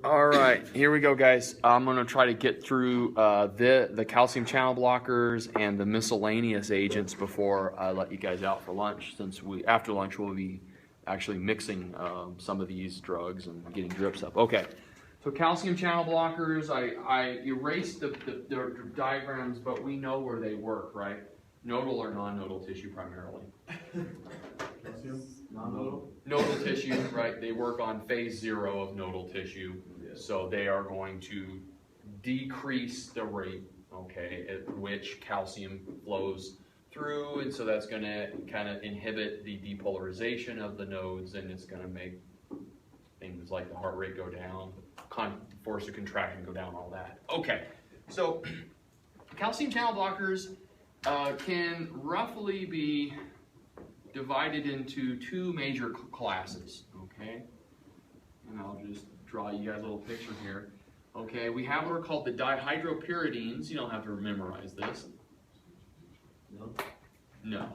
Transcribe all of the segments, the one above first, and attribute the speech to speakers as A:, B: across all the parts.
A: All right, here we go, guys. I'm going to try to get through the calcium channel blockers and the miscellaneous agents before I let you guys out for lunch, since after lunch we'll be actually mixing some of these drugs and getting drips up. Okay, so calcium channel blockers, I erased the diagrams, but we know where they work, right? Nodal or non-nodal tissue primarily.
B: Calcium? Non-nodal?
A: Nodal tissue, right? They work on phase 0 of nodal tissue. So they are going to decrease the rate, okay, at which calcium flows through, and so that's going to kind of inhibit the depolarization of the nodes, and it's going to make things like the heart rate go down, force of contraction go down, all that. Okay, so calcium channel blockers can roughly be divided into 2 major classes, okay? And I'll just draw you guys a little picture here. Okay, we have what are called the dihydropyridines. You don't have to memorize this.
B: No.
A: No.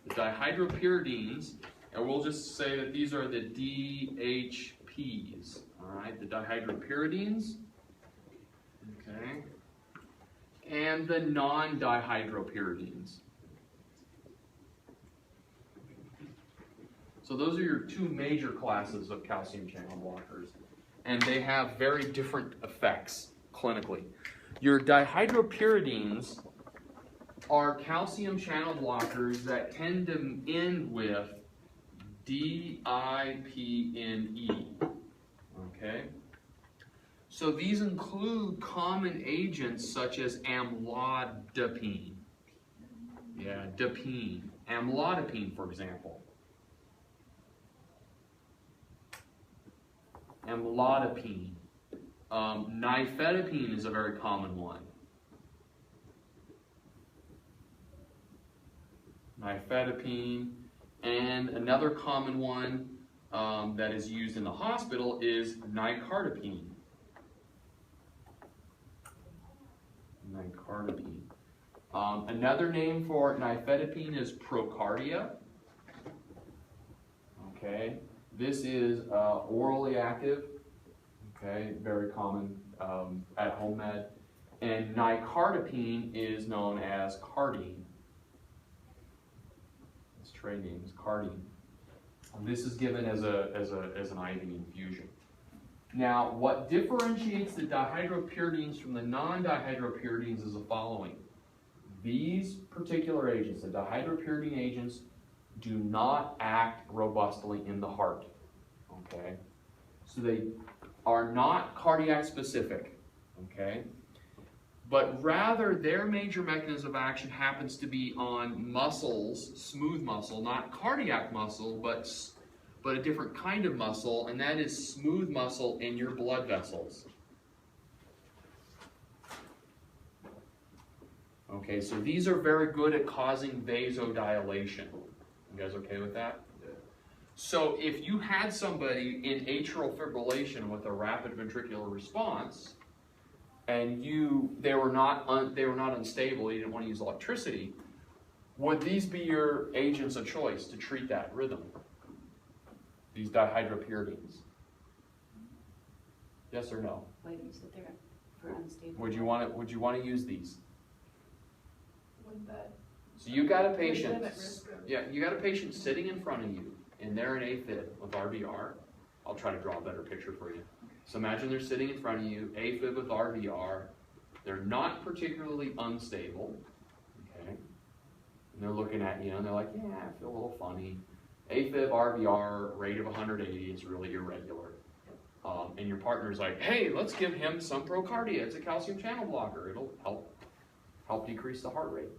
A: The dihydropyridines, and we'll just say that these are the DHPs. All right, the dihydropyridines. Okay. And the non-dihydropyridines. So those are your 2 major classes of calcium channel blockers, and they have very different effects clinically. Your dihydropyridines are calcium channel blockers that tend to end with DIPNE. Okay? So these include common agents such as amlodipine. Yeah, dipine. Amlodipine, for example. Amlodipine. Nifedipine is a very common one. Nifedipine. And another common one that is used in the hospital is nicardipine. Nicardipine. Another name for nifedipine is Procardia. Okay. This is orally active, okay, very common at home med. And nicardipine is known as Cardine. Its trade name is Cardine. And this is given as an IV infusion. Now, what differentiates the dihydropyridines from the non-dihydropyridines is the following. These particular agents, the dihydropyridine agents, do not act robustly in the heart, okay? So they are not cardiac specific, okay? But rather their major mechanism of action happens to be on muscles, smooth muscle, not cardiac muscle, but a different kind of muscle, and that is smooth muscle in your blood vessels. Okay, so these are very good at causing vasodilation. You guys okay with that? Yeah. So if you had somebody in atrial fibrillation with a rapid ventricular response, and they were not unstable, you didn't want to use electricity, would these be your agents of choice to treat that rhythm? These dihydropyridines? Yes or no?
C: Why do you sit there for unstable?
A: Would you want to use these?
D: Wouldn't that?
A: So you got a patient. Yeah, you got a patient sitting in front of you, and they're in AFib with RVR. I'll try to draw a better picture for you. So imagine they're sitting in front of you, AFib with RVR. They're not particularly unstable, okay? And they're looking at you, and they're like, yeah, I feel a little funny. AFib, RVR, rate of 180 is really irregular. And your partner's like, hey, let's give him some Procardia. It's a calcium channel blocker. It'll help decrease the heart rate.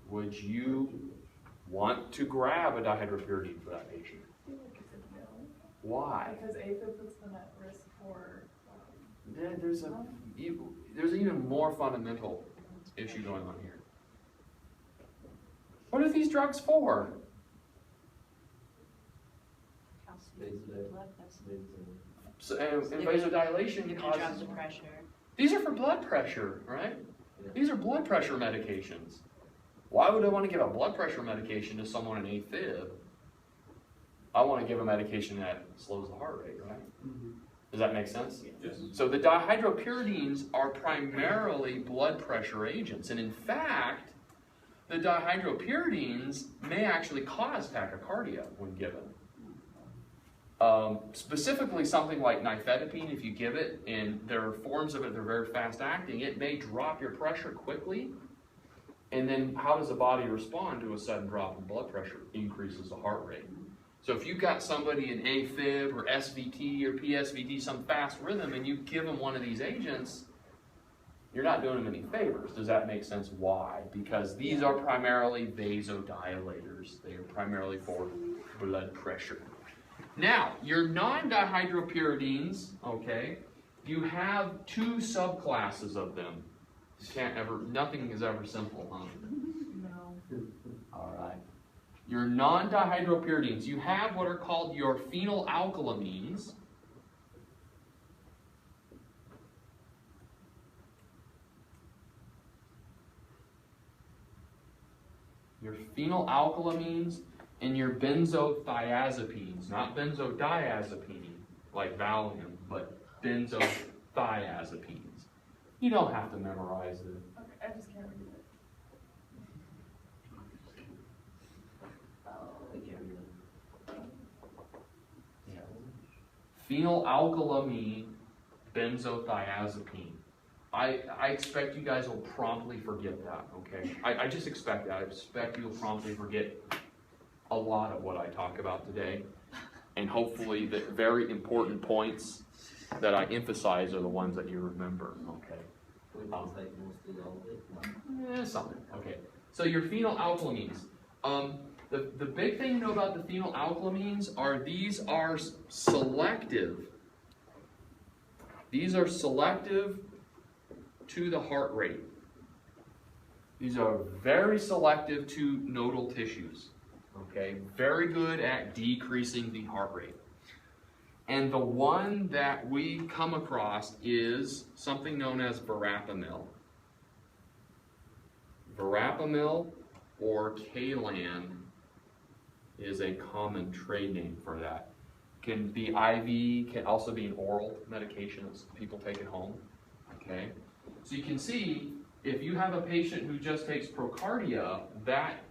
A: Would you want to grab a dihydropyridine for that patient?
D: I feel like it's a no.
A: Why?
D: Because AFib puts them at risk for.
A: There's an even more fundamental issue going on here. What are these drugs for?
C: Calcium, blood vessels.
A: So, and vasodilation
C: Drop
A: causes.
C: the pressure.
A: These are for blood pressure, right? These are blood pressure medications. Why would I want to give a blood pressure medication to someone in AFib I want to give a medication that slows the heart rate, right? Does that make sense?
B: Yes.
A: So the dihydropyridines are primarily blood pressure agents, and in fact, the dihydropyridines may actually cause tachycardia when given. Specifically something like nifedipine, if you give it, and there are forms of it that are very fast acting, it may drop your pressure quickly. And then how does the body respond to a sudden drop in blood pressure? Increases the heart rate. So if you've got somebody in AFib or SVT or PSVT, some fast rhythm, and you give them one of these agents, you're not doing them any favors. Does that make sense? Why? Because these are primarily vasodilators. They are primarily for blood pressure. Now, your non-dihydropyridines, okay, you have two subclasses of them. You can't ever, nothing is ever simple, huh?
C: No.
A: All right. Your non-dihydropyridines, you have what are called your phenylalkylamines. Your phenylalkylamines and your benzodiazepines, not benzodiazepine like Valium, but benzodiazepines. You don't have to memorize it.
D: Okay, I just can't read it.
A: Phenylalkylamine, benzodiazepine. I expect you guys will promptly forget that, okay? I just expect that. I expect you'll promptly forget a lot of what I talk about today. And hopefully the very important points that I emphasize are the ones that you remember, okay?
B: We can say mostly all of it.
A: Something, okay. So your phenylalkylamines. The big thing to know about the phenylalkylamines are these are selective. These are selective to the heart rate. These are very selective to nodal tissues. Okay, very good at decreasing the heart rate. And the one that we come across is something known as verapamil. Verapamil or Kalan is a common trade name for that. Can be IV, can also be an oral medication that people take at home. Okay, so you can see if you have a patient who just takes Procardia, that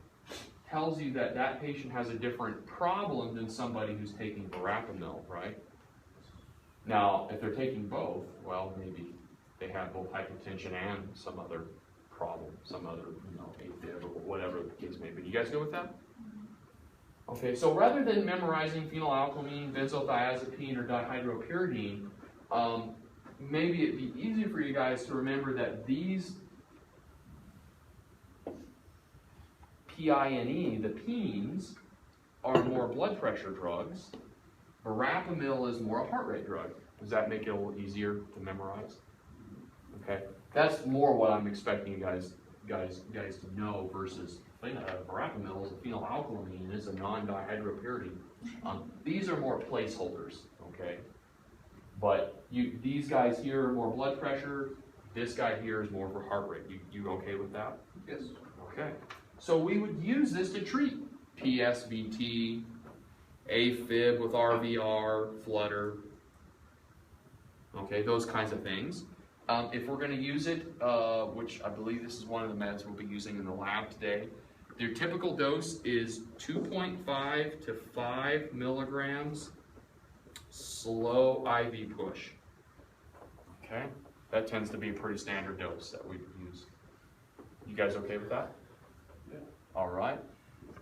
A: tells you that that patient has a different problem than somebody who's taking verapamil, right? Now, if they're taking both, well, maybe they have both hypertension and some other problem, some other, AFib or whatever the case may be. You guys go with that? Okay, so rather than memorizing phenylalkylamine, benzodiazepine, or dihydropyridine, maybe it'd be easier for you guys to remember that these PINE, the penes, are more blood pressure drugs. Verapamil is more a heart rate drug. Does that make it a little easier to memorize? Okay, that's more what I'm expecting you guys to know versus verapamil is a phenylalkylamine, is a non-dihydropyridine. These are more placeholders, okay? But these guys here are more blood pressure. This guy here is more for heart rate. You okay with that?
B: Yes.
A: Okay. So we would use this to treat PSVT, AFib with RVR, flutter, okay, those kinds of things. If we're going to use it, which I believe this is one of the meds we'll be using in the lab today, their typical dose is 2.5 to 5 milligrams slow IV push. Okay, that tends to be a pretty standard dose that we use. You guys okay with that?
B: Yeah.
A: All right.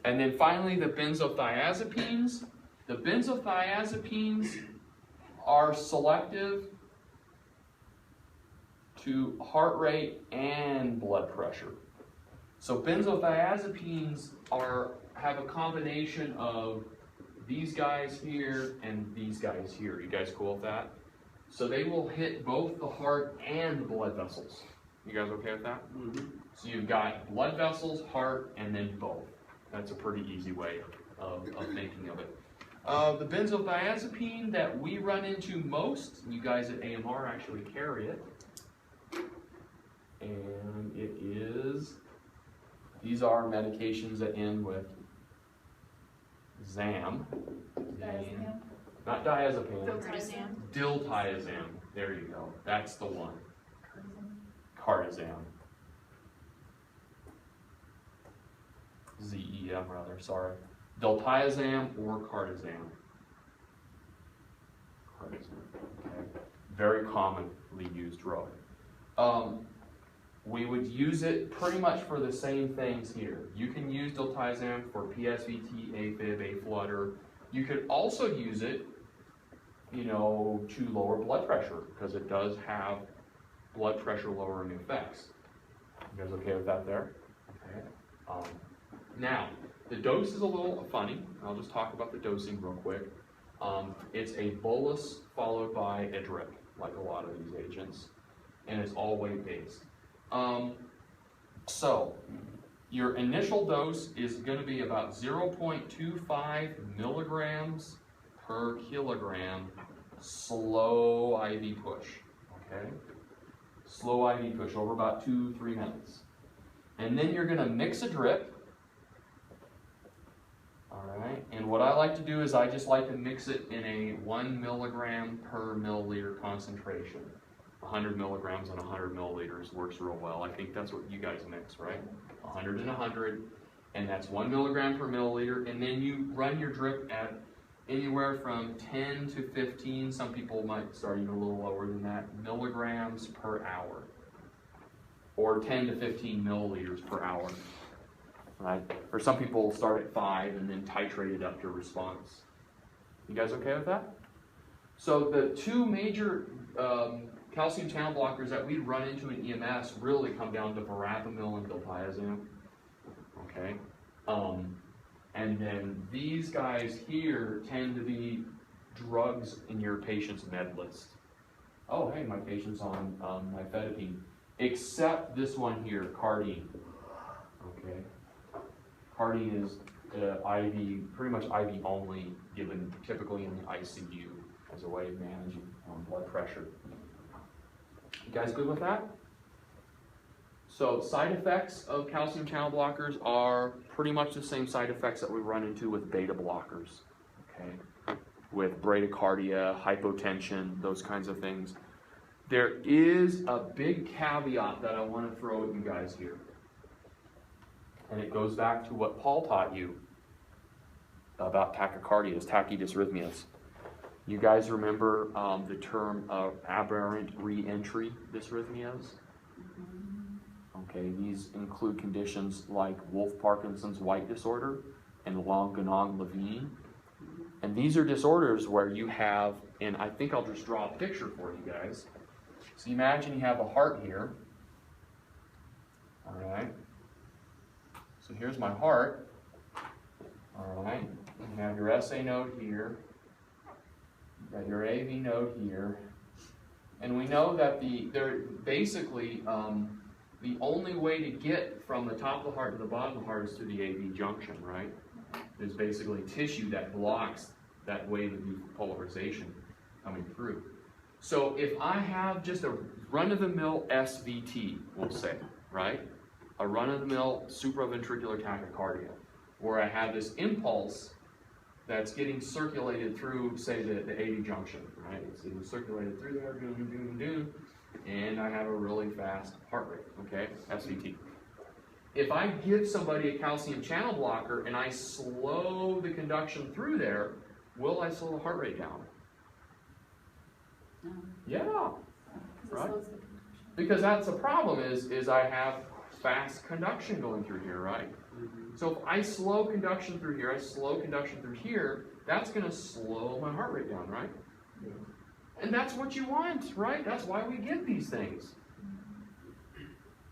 A: And then finally, the benzodiazepines. The benzodiazepines are selective to heart rate and blood pressure. So benzodiazepines have a combination of these guys here and these guys here. You guys cool with that? So they will hit both the heart and the blood vessels. You guys okay with that?
B: Mm-hmm.
A: So you've got blood vessels, heart, and then both. That's a pretty easy way of thinking of it. The benzodiazepine that we run into most, you guys at AMR actually carry it, and it is, these are medications that end with Zam.
D: Diazepam.
A: Not diazepam.
D: Diltiazem.
A: Diltiazem. There you go. That's the one. Cardizem. Z-E-M rather, sorry. Diltiazem or cardizem. Cardizem. Okay. Very commonly used drug. We would use it pretty much for the same things here. You can use diltiazem for PSVT, AFib, A-flutter. You could also use it, you know, to lower blood pressure because it does have blood pressure lowering effects. You guys okay with that there? Okay. Now, the dose is a little funny. I'll just talk about the dosing real quick. It's a bolus followed by a drip, like a lot of these agents, and it's all weight-based. So, your initial dose is going to be about 0.25 milligrams per kilogram slow IV push, okay? Slow IV push over about 2-3 minutes. And then you're going to mix a drip, all right? And what I like to do is I just like to mix it in a 1 milligram per milliliter concentration. 100 milligrams and 100 milliliters works real well. I think that's what you guys mix, right? 100 and 100, and that's 1 milligram per milliliter. And then you run your drip at anywhere from 10 to 15, some people might start even a little lower than that, milligrams per hour. Or 10 to 15 milliliters per hour, right? Or some people start at 5 and then titrate it up to response. You guys okay with that? So the two major calcium channel blockers that we run into in EMS really come down to verapamil and diltiazem. Okay, and then these guys here tend to be drugs in your patient's med list. Oh, hey, my patient's on nifedipine, except this one here, Cardine. Okay, Cardine is IV, pretty much IV only, given typically in the ICU as a way of managing blood pressure. You guys good with that? So side effects of calcium channel blockers are pretty much the same side effects that we run into with beta blockers, okay? With bradycardia, hypotension, those kinds of things. There is a big caveat that I want to throw at you guys here. And it goes back to what Paul taught you about tachycardias, tachydysrhythmias. You guys remember the term aberrant re-entry dysrhythmias? Okay, these include conditions like Wolff-Parkinson-White Disorder and Longenong-Levine. And these are disorders where you have, and I think I'll just draw a picture for you guys. So imagine you have a heart here. All right. So here's my heart. All right. You have your SA node here. You got your AV node here. And we know that they're basically the only way to get from the top of the heart to the bottom of the heart is through the AV junction, right? There's basically tissue that blocks that wave of depolarization coming through. So if I have just a run-of-the-mill SVT, we'll say, right? A run-of-the-mill supraventricular tachycardia, where I have this impulse that's getting circulated through, say, the AV junction, right? It's getting circulated through there, and I have a really fast heart rate, okay? SVT. If I give somebody a calcium channel blocker and I slow the conduction through there, will I slow the heart rate down?
C: No.
A: Yeah, right? Because that's the problem is I have fast conduction going through here, right? So if I slow conduction through here, I slow conduction through here, that's going to slow my heart rate down, right?
B: Yeah.
A: And that's what you want, right? That's why we get these things.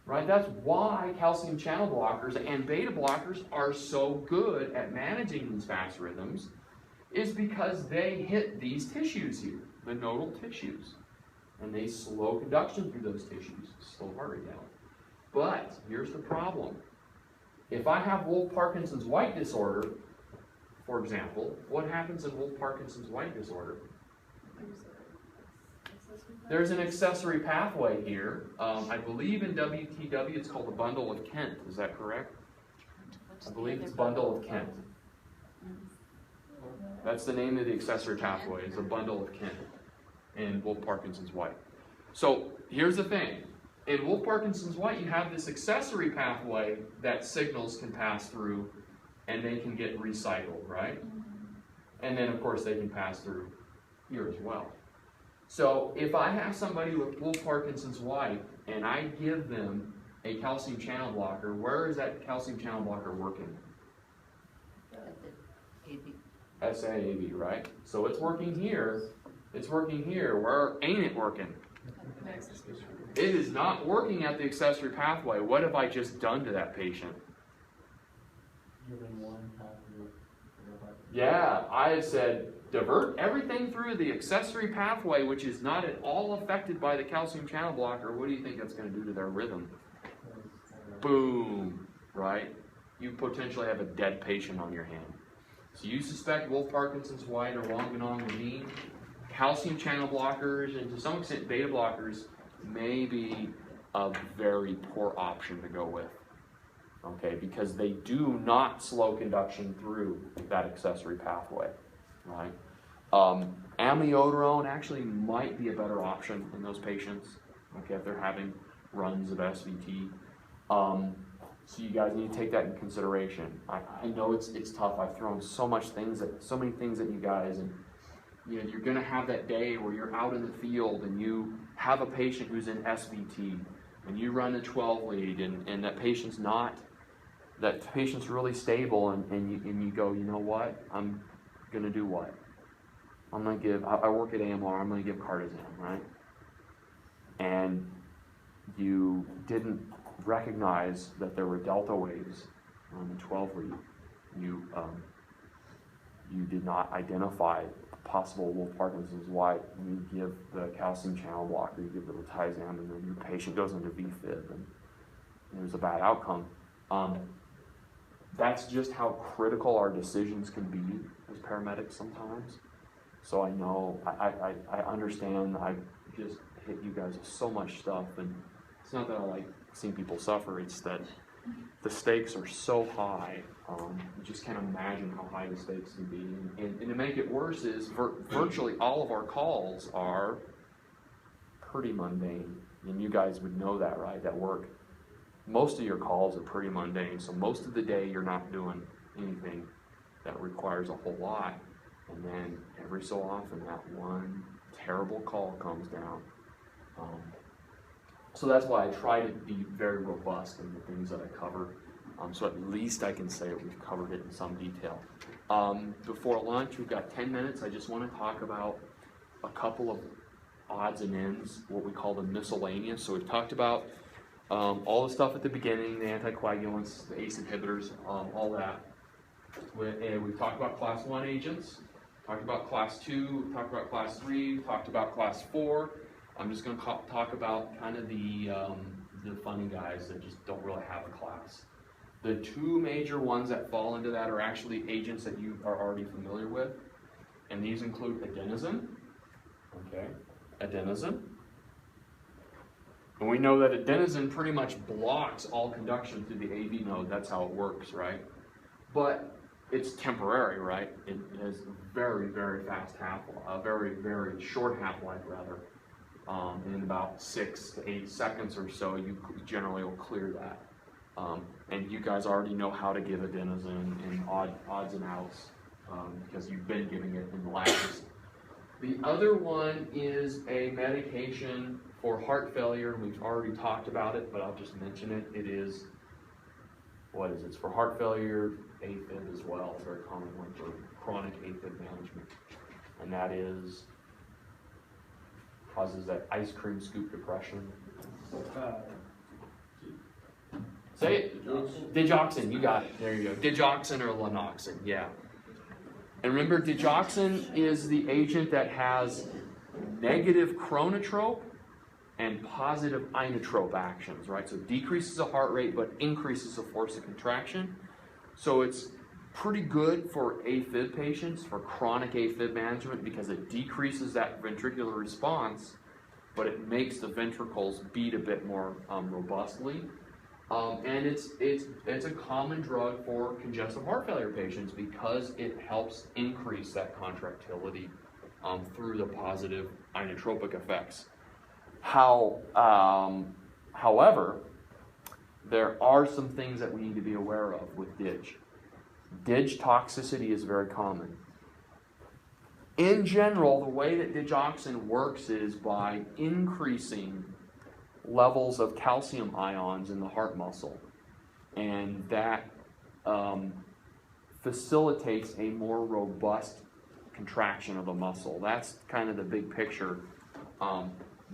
A: Right? That's why calcium channel blockers and beta blockers are so good at managing these fast rhythms, is because they hit these tissues here, the nodal tissues. And they slow conduction through those tissues, slow heart rate down. But here's the problem. If I have Wolff-Parkinson-White disorder, for example, what happens in Wolff-Parkinson-White disorder? There's an accessory pathway here. I believe in WTW it's called the bundle of Kent. Is that correct? I believe it's bundle of Kent. That's the name of the accessory pathway. It's a bundle of kin in Wolff-Parkinson's-White. So here's the thing. In Wolff-Parkinson's-White, you have this accessory pathway that signals can pass through and they can get recycled, right? And then, of course, they can pass through here as well. So if I have somebody with Wolff-Parkinson's-White and I give them a calcium channel blocker, where is that calcium channel blocker working? SAAB, right? So it's working here. It's working here. Where ain't it working? It is not working at the accessory pathway. What have I just done to that patient? Yeah, I have said divert everything through the accessory pathway, which is not at all affected by the calcium channel blocker. What do you think that's going to do to their rhythm? Boom, right? You potentially have a dead patient on your hand. So you suspect Wolff-Parkinson's-White or Longanone-Levine. Calcium channel blockers and to some extent beta blockers may be a very poor option to go with. Okay, because they do not slow conduction through that accessory pathway, right? Amiodarone actually might be a better option in those patients, okay, if they're having runs of SVT. So you guys need to take that in consideration. I know it's tough. I've thrown so many things at you guys, and you know, you're going to have that day where you're out in the field and you have a patient who's in SVT, and you run a 12 lead, and that patient's really stable, and you go, you know what? I'm going to do what? I'm going to give. I work at AMR. I'm going to give Cardizem, right? And you didn't recognize that there were delta waves on the 12 lead. You did not identify possible Wolff-Parkinson's-White. You give the calcium channel blocker, you give the Latizam, and then your patient goes into VFib, and there's a bad outcome. That's just how critical our decisions can be as paramedics sometimes. So I know, I understand, I've just hit you guys with so much stuff, and it's not that I like seeing people suffer, it's that the stakes are so high. You just can't imagine how high the stakes can be. And to make it worse is virtually all of our calls are pretty mundane. And you guys would know that, right, at work. Most of your calls are pretty mundane. So most of the day you're not doing anything that requires a whole lot. And then every so often that one terrible call comes down. So that's why I try to be very robust in the things that I cover. So at least I can say we've covered it in some detail. Before lunch, we've got 10 minutes. I just want to talk about a couple of odds and ends, what we call the miscellaneous. So we've talked about all the stuff at the beginning, the anticoagulants, the ACE inhibitors, all that. And we've talked about class 1 agents, talked about class 2, talked about class 3, talked about class 4. I'm just going to talk about kind of the funny guys that just don't really have a class. The two major ones that fall into that are actually agents that you are already familiar with, and these include adenosine, okay, adenosine. And we know that adenosine pretty much blocks all conduction through the AV node. That's how it works, right? But it's temporary, right? It has very, very fast half-life, a very, very short half-life, rather. In about 6 to 8 seconds or so, you generally will clear that. And you guys already know how to give adenosine in odds and outs because you've been giving it in the labs. The other one is a medication for heart failure, and we've already talked about it, but I'll just mention it. It is, what is it? It's for heart failure, AFib as well. It's a very common one for chronic AFib management. And that is, causes that ice cream scoop depression. Say it. Digoxin, you got it. There you go. Digoxin or Lanoxin, yeah. And remember, digoxin is the agent that has negative chronotrope and positive inotrope actions, right? So it decreases the heart rate but increases the force of contraction. So it's pretty good for AFib patients, for chronic AFib management, because it decreases that ventricular response, but it makes the ventricles beat a bit more robustly. And it's a common drug for congestive heart failure patients because it helps increase that contractility through the positive inotropic effects. However, there are some things that we need to be aware of with DIG. DIG toxicity is very common. In general, the way that digoxin works is by increasing levels of calcium ions in the heart muscle, and that facilitates a more robust contraction of the muscle. That's kind of the big picture.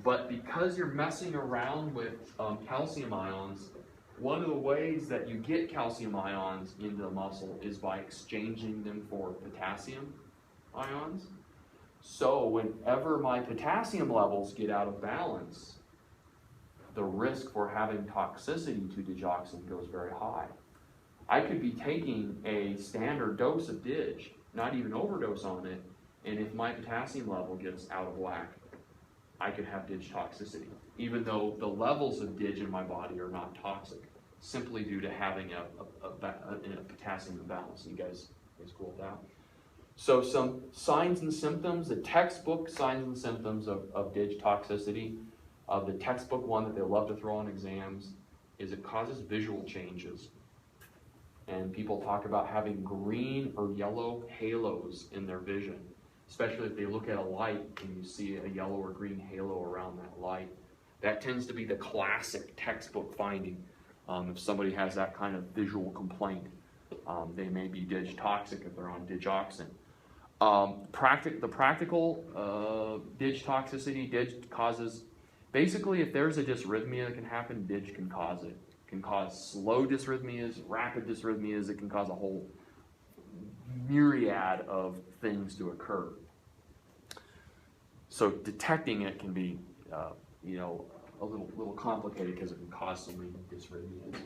A: But because you're messing around with calcium ions, one of the ways that you get calcium ions into the muscle is by exchanging them for potassium ions. So whenever my potassium levels get out of balance, the risk for having toxicity to digoxin goes very high. I could be taking a standard dose of DIG, not even overdose on it, and if my potassium level gets out of whack, I could have DIG toxicity, even though the levels of DIG in my body are not toxic, simply due to having a potassium imbalance. You guys cool with that? So some signs and symptoms, the textbook signs and symptoms of DIG toxicity, the textbook one that they love to throw on exams, is it causes visual changes. And people talk about having green or yellow halos in their vision, especially if they look at a light and you see a yellow or green halo around that light. That tends to be the classic textbook finding. If somebody has that kind of visual complaint, they may be DIG toxic if they're on digoxin. The practical DIG toxicity, DIG causes, basically if there's a dysrhythmia that can happen, DIG can cause it. It can cause slow dysrhythmias, rapid dysrhythmias, it can cause a whole myriad of things to occur. So detecting it can be, a little complicated because it can cause so many dysrhythmias.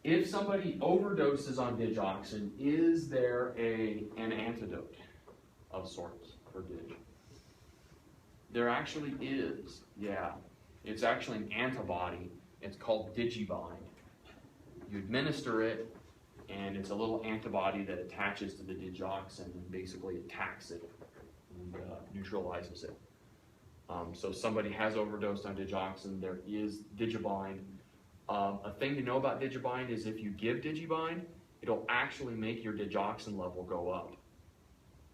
A: If somebody overdoses on digoxin, is there an antidote of sorts for DIG? There actually is, yeah. It's actually an antibody. It's called Digibind. You administer it, and it's a little antibody that attaches to the digoxin and basically attacks it and neutralizes it. So somebody has overdosed on digoxin, there is Digibind. A thing to know about Digibind is if you give Digibind, it'll actually make your digoxin level go up.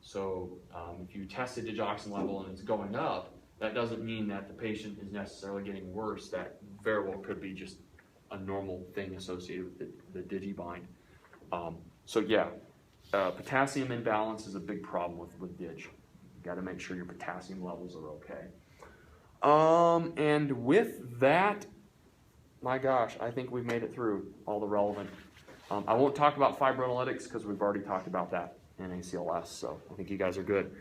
A: So if you test the digoxin level and it's going up, that doesn't mean that the patient is necessarily getting worse. That very well could be just a normal thing associated with the Digibind. So yeah, potassium imbalance is a big problem with DIG. You got to make sure your potassium levels are okay. And with that, my gosh, I think we've made it through all the relevant. I won't talk about fibrinolytics because we've already talked about that in ACLS, so I think you guys are good.